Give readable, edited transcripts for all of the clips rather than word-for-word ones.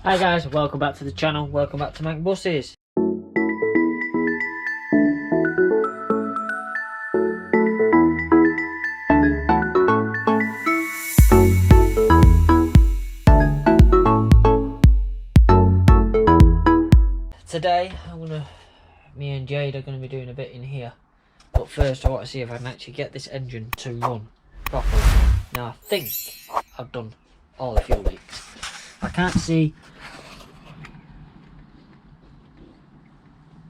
Hi guys, welcome back to the channel, welcome back to Mancbuses. Today, me and Jade are going to be doing a bit in here. But first I want to see if I can actually get this engine to run properly. Now I think I've done all the fuel leaks. I can't see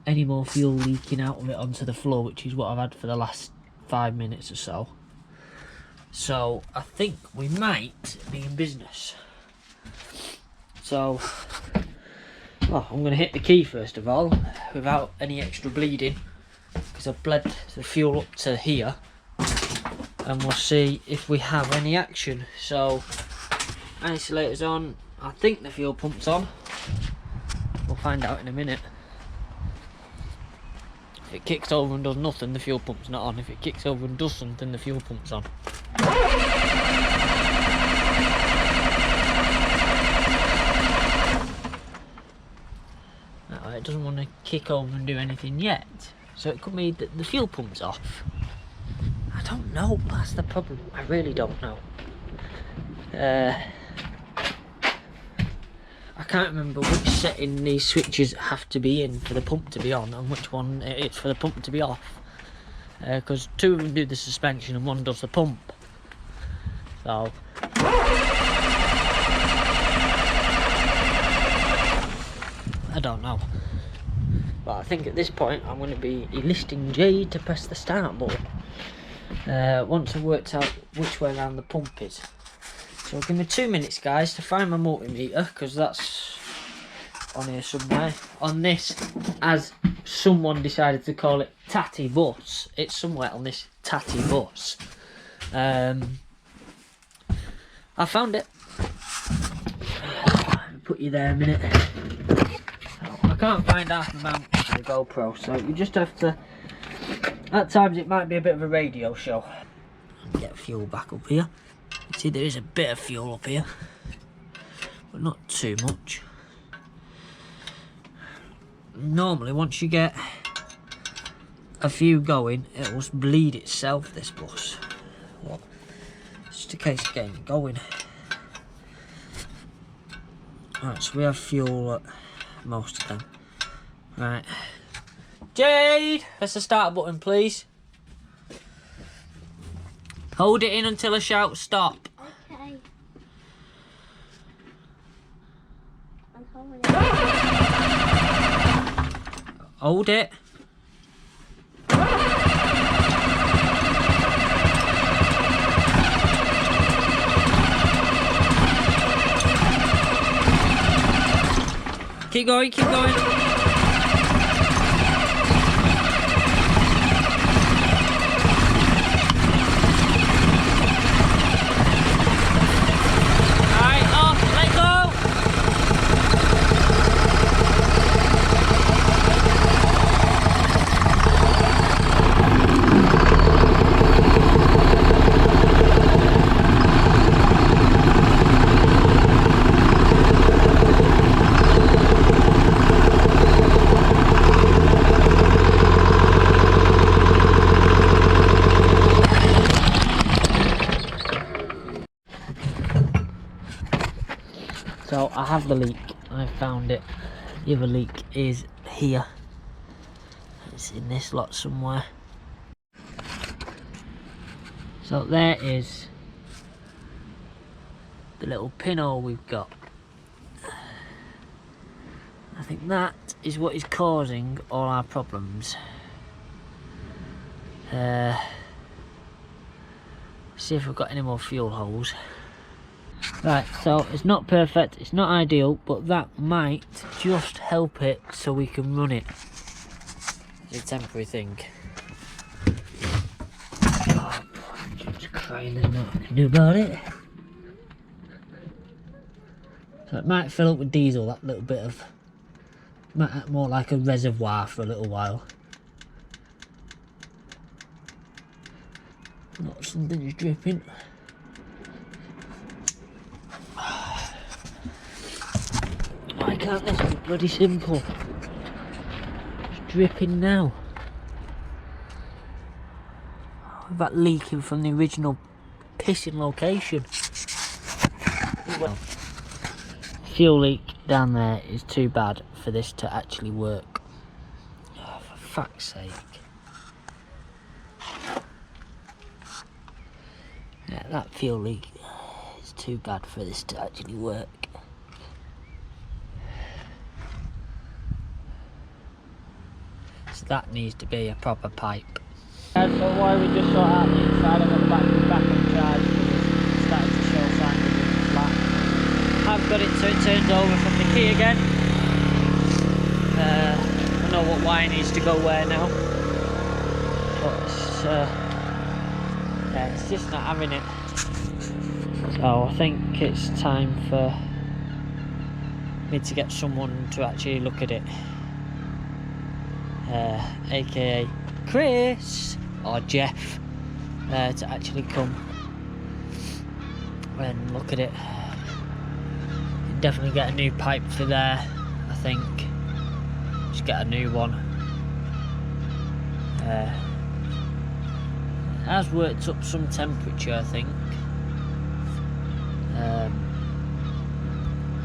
any more fuel leaking out of it onto the floor, which is what I've had for the last 5 minutes or so. So I think we might be in business. So I'm going to hit the key first of all without any extra bleeding, because I've bled the fuel up to here, and we'll see if we have any action. So isolator's on, I think the fuel pump's on, we'll find out in a minute. If it kicks over and does nothing, the fuel pump's not on. If it kicks over and does something, the fuel pump's on. It doesn't want to kick over and do anything yet, so it could mean that the fuel pump's off. I don't know, that's the problem. I really don't know. I can't remember which setting these switches have to be in for the pump to be on and which one it's for the pump to be off, because two of them do the suspension and one does the pump. So I don't know, but I think at this point I'm going to be enlisting Jade to press the start button once I've worked out which way around the pump is. So give me 2 minutes guys to find my multimeter, because that's on here somewhere. On this, as someone decided to call it tatty bus, it's somewhere on this tatty bus. I found it. I'll put you there a minute. I can't find half the mount for the GoPro, so you just have to, at times it might be a bit of a radio show. Get fuel back up here. You see there is a bit of fuel up here, but not too much. Normally once you get a few going, it will bleed itself, this bus. Well, it's just a case of getting it going. Right, so we have fuel at most of them. Right, Jade, press the start button please. Hold it in until I shout stop. Okay. I'm holding it. Hold it. Keep going, keep going. So I have the leak, I found it. The other leak is here. It's in this lot somewhere. So there is the little pinhole we've got. I think that is what is causing all our problems. See if we've got any more fuel holes. Right, so it's not perfect, it's not ideal, but that might just help it so we can run it. It's a temporary thing. Oh, I'm just crying, there's nothing I can do about it. So it might fill up with diesel, that little bit of, might act more like a reservoir for a little while. Not something is dripping. Why can't this be bloody simple? It's dripping now. With that leaking from the original pissing location. Fuel leak down there is too bad for this to actually work. Oh, for fuck's sake. Yeah, that fuel leak is too bad for this to actually work. So that needs to be a proper pipe. So why we just sort out the inside, I got the battery back on charge because it started to show signs of being flat. I've got it so it turns over from the key again. I know what wire needs to go where now. But it's, yeah, it's just not having it. So I think it's time for me to get someone to actually look at it. AKA Chris or Jeff to actually come and look at it. Definitely get a new pipe for there, I think. Just get a new one. It has worked up some temperature, I think.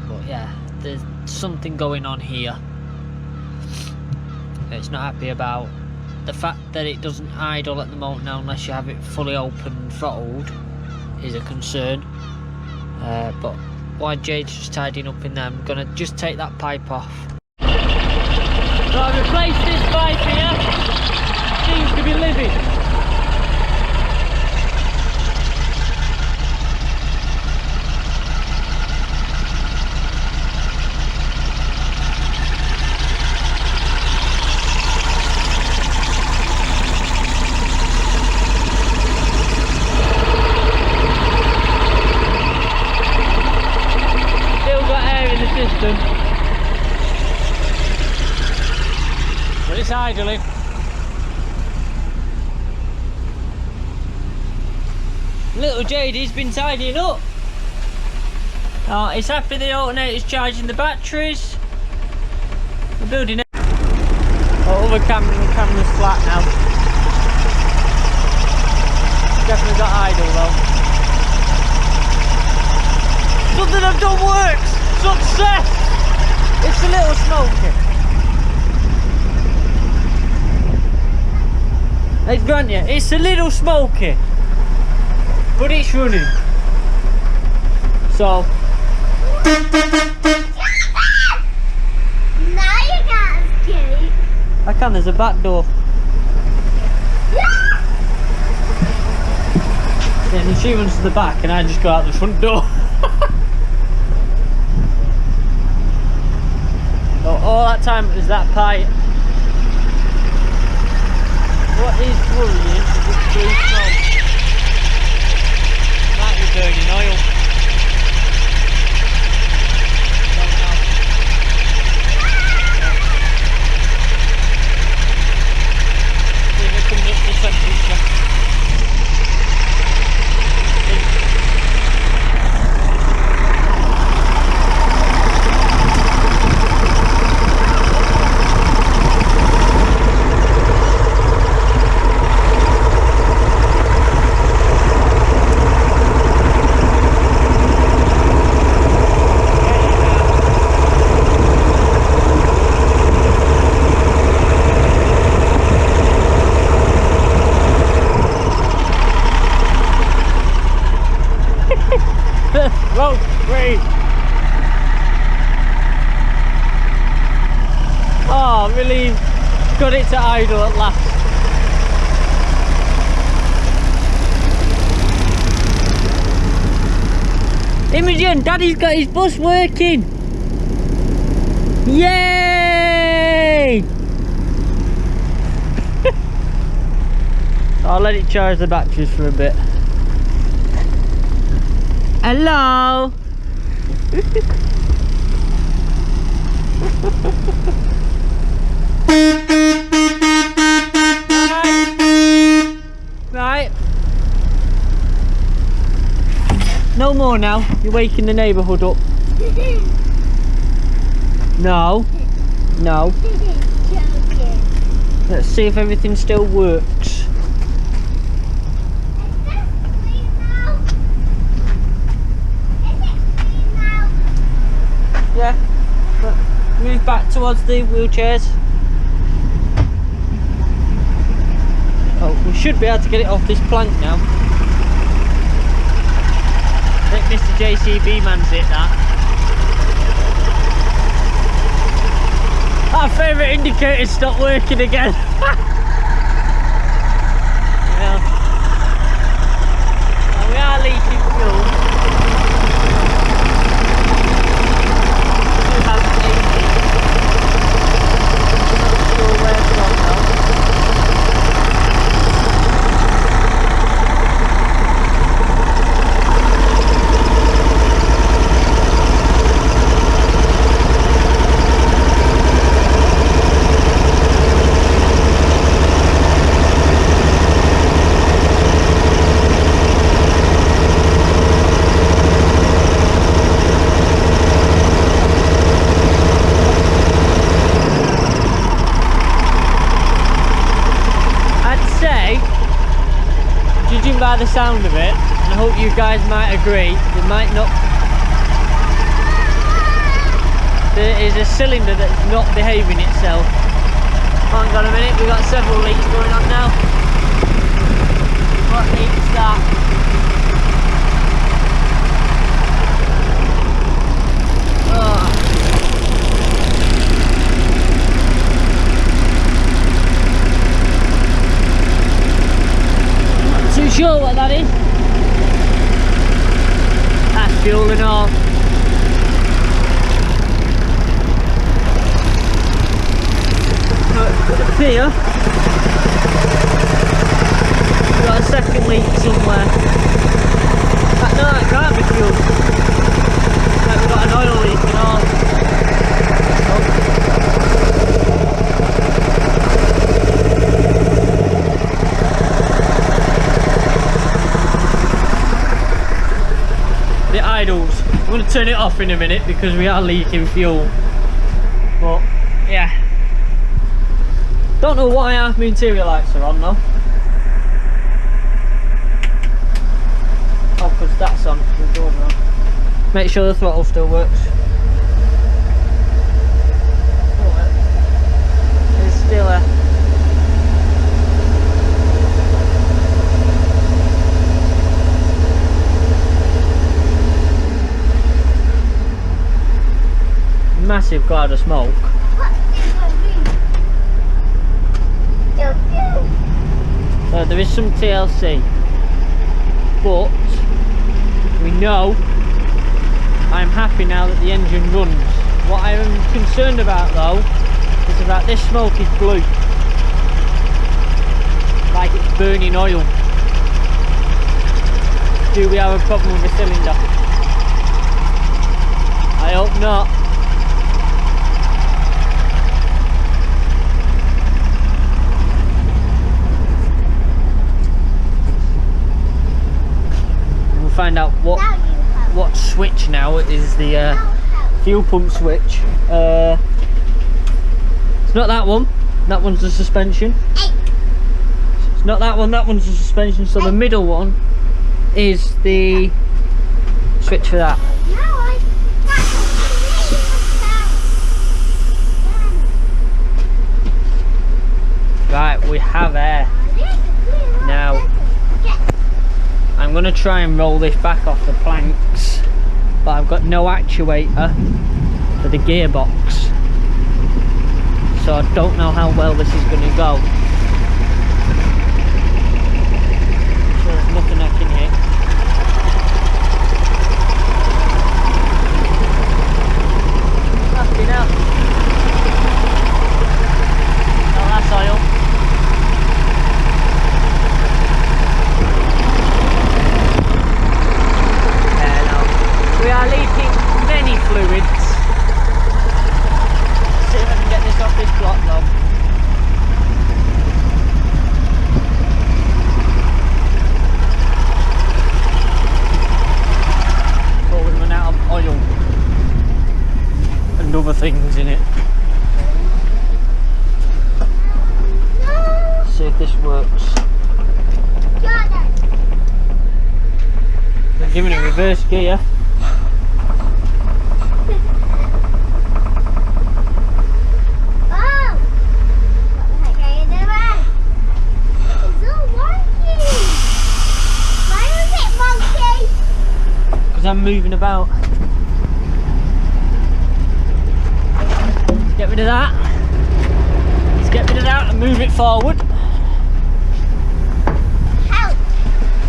But yeah, there's something going on here. It's not happy about. The fact that it doesn't idle at the moment now unless you have it fully open and throttled is a concern. But while Jade's just tidying up in there, I'm going to just take that pipe off. So I've replaced this pipe here. Seems to be living. But it's idling. Little JD's been tidying up. Oh, it's happy the alternator's charging the batteries. We're building it. Oh, other camera's flat now. Definitely got idle though. Nothing I've done works! Success! It's a little smoky. Let's grant you, it's a little smoky, but it's running. So now you can't escape. I can, there's a back door. Yeah, and she runs to the back and I just go out the front door. So all that time it was that pipe. What is worrying is it's blue smoke. Might be burning oil. Don't know. See if it comes up to temperature. Whoa, great. Oh, really got it to idle at last. Imogen, Daddy's got his bus working. Yay! I'll let it charge the batteries for a bit. Hello. Right. No more now. You're waking the neighbourhood up. No. No. Joking. Let's see if everything still works. Yeah. But move back towards the wheelchairs. Oh, we should be able to get it off this plank now. I think Mr. JCB man's it that. Our favourite indicator stopped working again. Yeah. Well, we are leaking fuel. We do have 80. Not sure where from now. Judging by the sound of it, and I hope you guys might agree, it might not. There is a cylinder that's not behaving itself. Hang on a minute, we've got several leaks going on now. What leak is that? Oh. Too sure what that is. That's fuel and all. But it could appear we've got a second leak somewhere. No, it can't be fuel. Like we've got an oil leak and all. The idles. I'm going to turn it off in a minute because we are leaking fuel. But yeah, don't know why our interior lights are on though. Oh, because that's on. Make sure the throttle still works. Oh, it's still a. Massive cloud of smoke. So there is some TLC, but we know I'm happy now that the engine runs. What I am concerned about though is about this smoke is blue, like it's burning oil. Do we have a problem with the cylinder? I hope not. Find out what switch now is the fuel pump switch. It's not that one. That one's the suspension. It's not that one. That one's the suspension. So the middle one is the switch for that. Right, we have air now. I'm going to try and roll this back off the planks, but I've got no actuator for the gearbox, so I don't know how well this is going to go. I'm sure there's nothing I can hit. Fucking hell. Oh, that's oil. We are leaking many fluids. Let's see if I can get this off this block though. things in it. No. See if this works. Jordan. I'm giving it reverse gear. Oh. What the heck are you doing? It's all wonky. Why is it wonky? Because I'm moving about. Let's get rid of that. Let's get rid of that and move it forward. Help.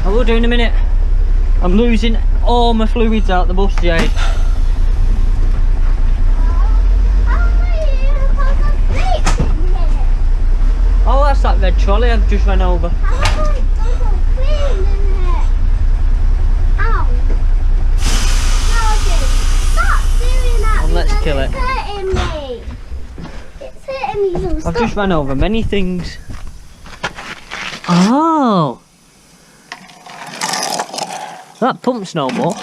I will do in a minute. I'm losing all my fluids out the bus, Jade. How are you supposed to sleep in here? Oh, that's that red trolley I've just ran over. How am I supposed to clean in here? Ow. Jordan, stop doing that. And let's because kill it. It's hurting me. It's hurting me, so I've stop. just ran over many things. Oh! That pump's no more.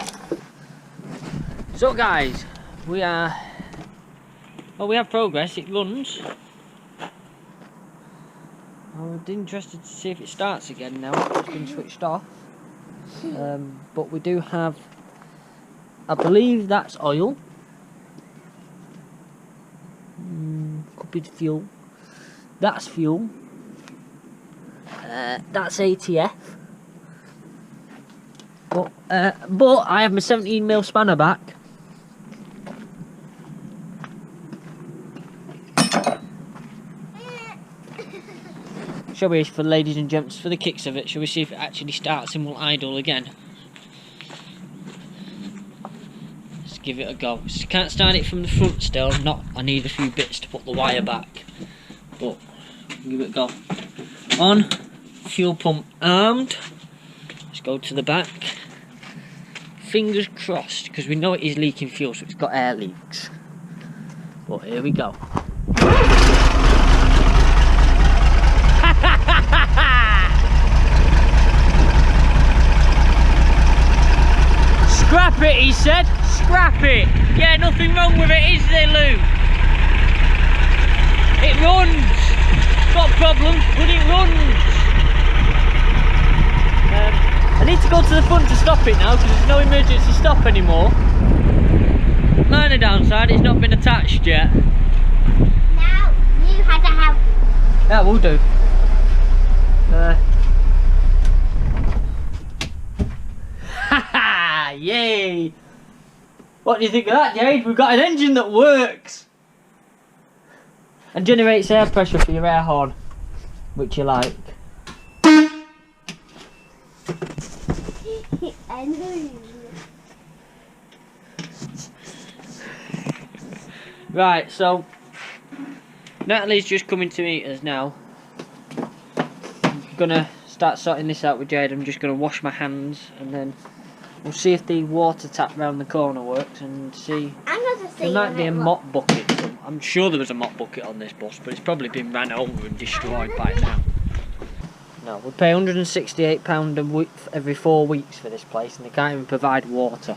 So guys, we are... Well, we have progress, it runs. I'm interested to see if it starts again now. It's been switched off. But we do have... I believe that's oil. Could be fuel. That's fuel. That's ATF. But I have my 17mm spanner back. Shall we, for ladies and gents, for the kicks of it, shall we see if it actually starts and will idle again? Let's give it a go. So can't start it from the front still. I need a few bits to put the wire back. But give it a go. On, fuel pump armed. Let's go to the back. Fingers crossed, because we know it is leaking fuel, so it's got air leaks. But here we go. Scrap it, he said. Scrap it. Yeah, nothing wrong with it, is there, Lou? It runs. Got problems, but it runs. I need to go to the front to stop it now because there's no emergency stop anymore. Minor downside, it's not been attached yet. Now you had to have. Yeah, we'll do. Haha! Yay! What do you think of that, Jade? We've got an engine that works and generates air pressure for your air horn, which you like. I know you. Right, so Natalie's just coming to meet us now. I'm gonna start sorting this out with Jade. I'm just gonna wash my hands and then we'll see if the water tap round the corner works and see. I'm not There might be a mop bucket. I'm sure there was a mop bucket on this bus, but it's probably been ran over and destroyed by now. No, we pay £168 a week every 4 weeks for this place, and they can't even provide water.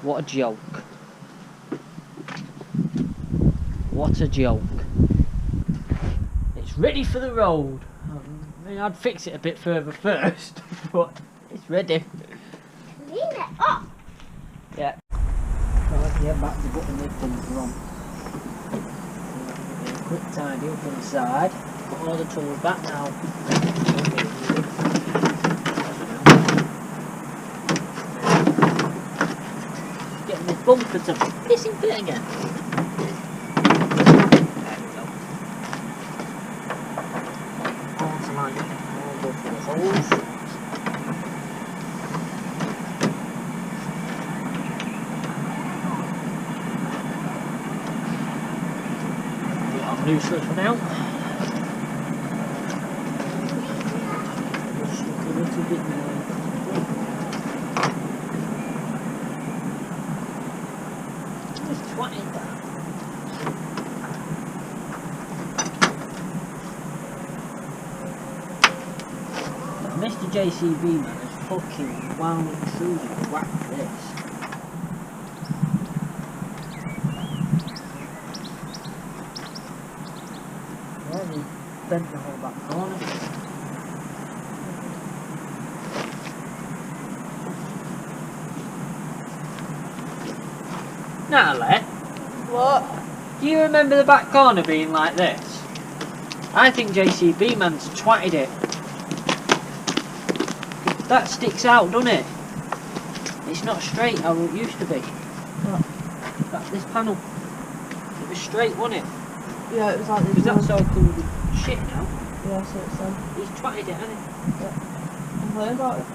What a joke! What a joke! It's ready for the road. I mean, I'd fix it a bit further first, but it's ready. Clean it up. Yeah. Right, yeah, back to the button that comes wrong. Quick tidy up inside. Put all the tools back now. Getting this bumper to pissing fit again. There we go. Automatic. All go for the holes. Loosely for now. Just a little bit more. Just twatting that. Mr. JCB man has fucking wound it through and whacked this. bent the whole back corner. Natalie, What? do you remember the back corner being like this? I think JCB man's twatted it. That sticks out, doesn't it? It's not straight how it used to be. What? This panel. It was straight, wasn't it? Yeah, it was like this. Because that's all cool with shit now. Yeah, so it's He's twatted it, hasn't he? Yeah. I'm playing about it.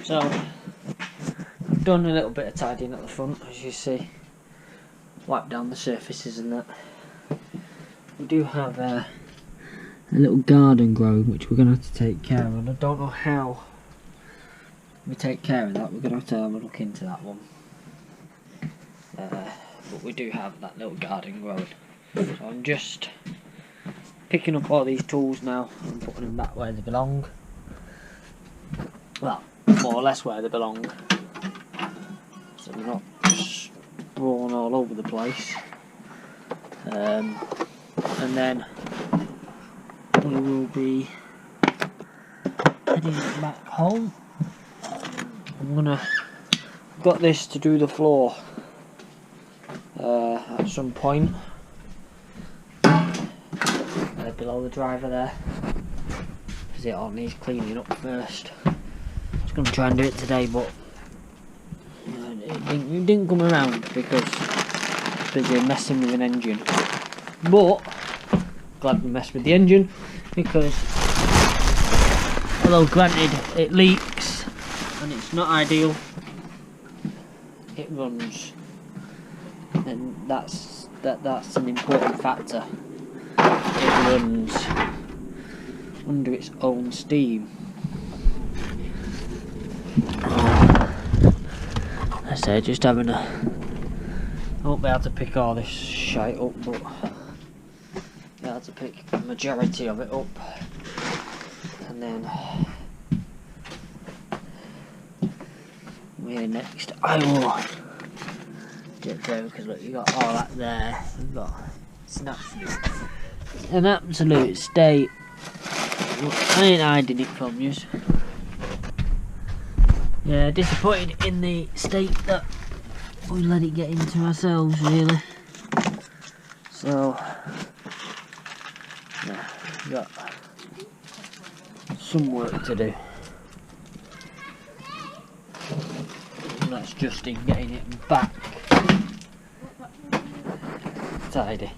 So, I've done a little bit of tidying at the front, as you see. Wiped down the surfaces and that. We do have a little garden growing, which we're going to have to take care of. And I don't know how we take care of that. We're going to have a look into that one. But we do have that little garden growing. So I'm just picking up all these tools now and putting them back where they belong. Well, more or less where they belong, so they're not sprawn all over the place. And then we will be heading back home. Got this to do the floor at some point below the driver there, because it all needs cleaning up first. Going to try and do it today, but it didn't come around because I was busy messing with an engine. But glad we messed with the engine, because although granted it leaks and it's not ideal, it runs, and that's an important factor. It runs under its own steam. I say, just having a... I won't be able to pick all this shite up, but be able to pick the majority of it up, and then where next I will get through, because look, you got all that there. You've got an absolute state. I ain't hiding it from you. Yeah, disappointed in the state that we let it get into ourselves, really. So, yeah, we've got some work to do. And that's just in getting it back tidy.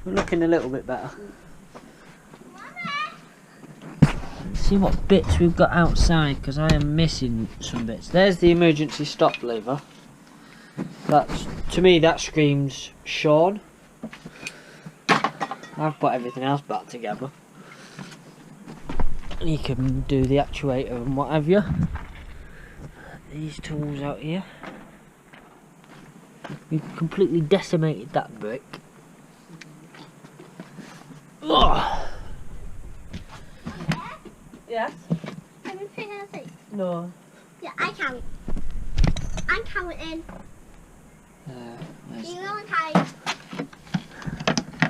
We're looking a little bit better. Let's see what bits we've got outside, because I am missing some bits. There's the emergency stop lever. That's, to me, that screams Sean. I've put everything else back together. And you can do the actuator and what have you. These tools out here. We've completely decimated that brick. Oh. Yes? Everything else. No. Yeah, I count. I'm counting. Where's You go and hide.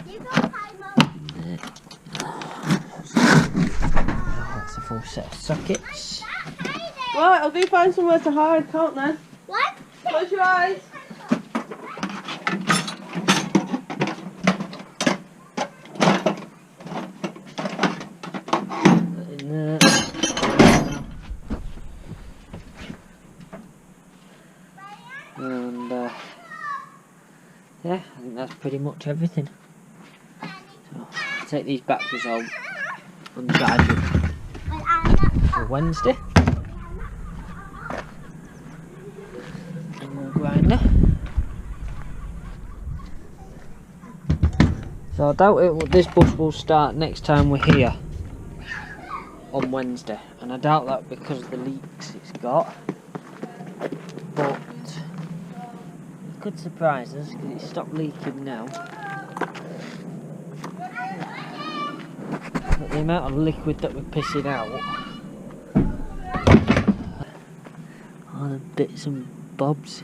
You go and hide, Mum. that's a full set of sockets. Right, I'll go find somewhere to hide. Count then. What? Close your eyes. And yeah, I think that's pretty much everything. So I'll take these batteries out uncharge it for Wednesday. And we'll grinder. So I doubt this bus will start next time we're here on Wednesday, and I doubt that because of the leaks it's got, but it could surprise us because it's stopped leaking now. But the amount of liquid that we're pissing out, all the bits and bobs.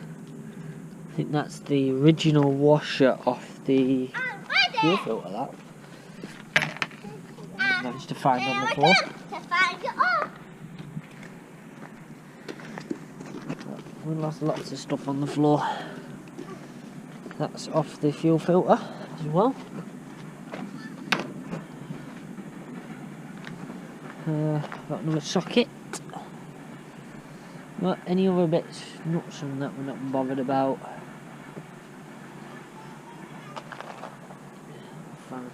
I think that's the original washer off the fuel filter, that. Managed to find on the floor. We lost lots of stuff on the floor. That's off the fuel filter as well. Got another socket. Not any other bits, nuts and that we're not bothered about. Fun.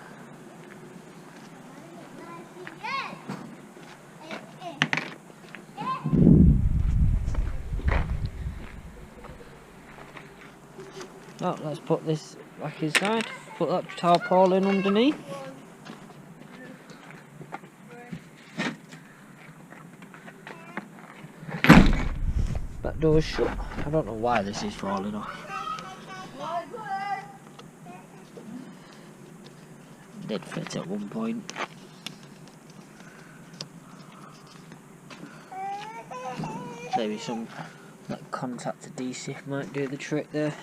Oh, let's put this back inside. Put that tarpaulin underneath. That door's shut. I don't know why this is falling off. It did fit at one point. Maybe some like contact adhesive might do the trick there.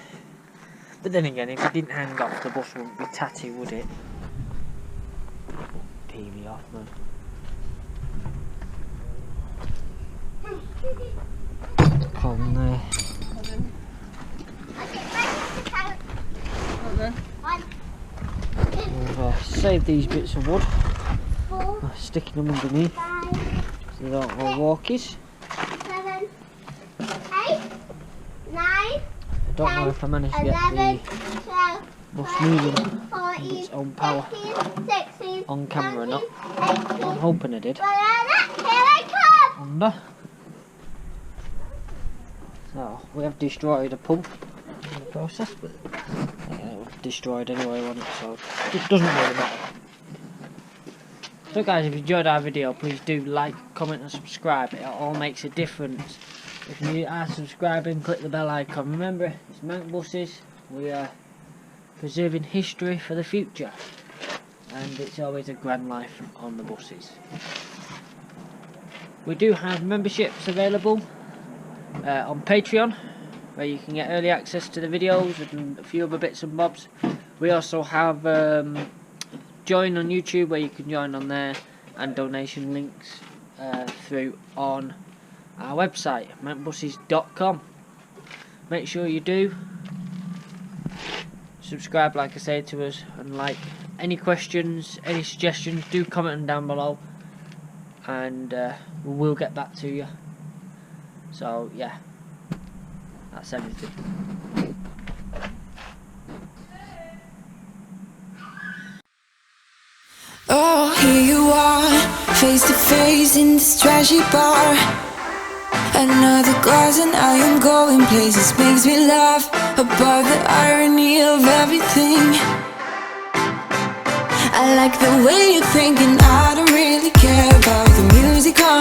But then again, if it didn't hang off, the bus wouldn't be tatty, would it? Pee me off, man. Come there. We'll save these bits of wood by sticking them underneath so they don't go walkies. 7, 8, 9. I don't know if I managed to get the bus moving with its own power on camera or not. I'm hoping I did. Under. So we have destroyed a pump in the process, but yeah, it was destroyed anyway, wasn't it? So it doesn't really matter. So guys, if you enjoyed our video, please do like, comment and subscribe. It all makes a difference. If you are subscribing, click the bell icon. Remember, it's Mancbuses. We are preserving history for the future, and it's always a grand life on the buses. We do have memberships available on Patreon, where you can get early access to the videos and a few other bits and bobs. We also have join on YouTube, where you can join on there, and donation links through on our website, mancbuses.com. Make sure you do subscribe, like I say, to us, and like. Any questions, any suggestions, do comment them down below, and we will get back to you. So yeah, that's everything. Oh, here you are, face to face in this trashy bar. Another glass and I am going places. Makes me laugh about the irony of everything. I like the way you're thinking. I don't really care about the music on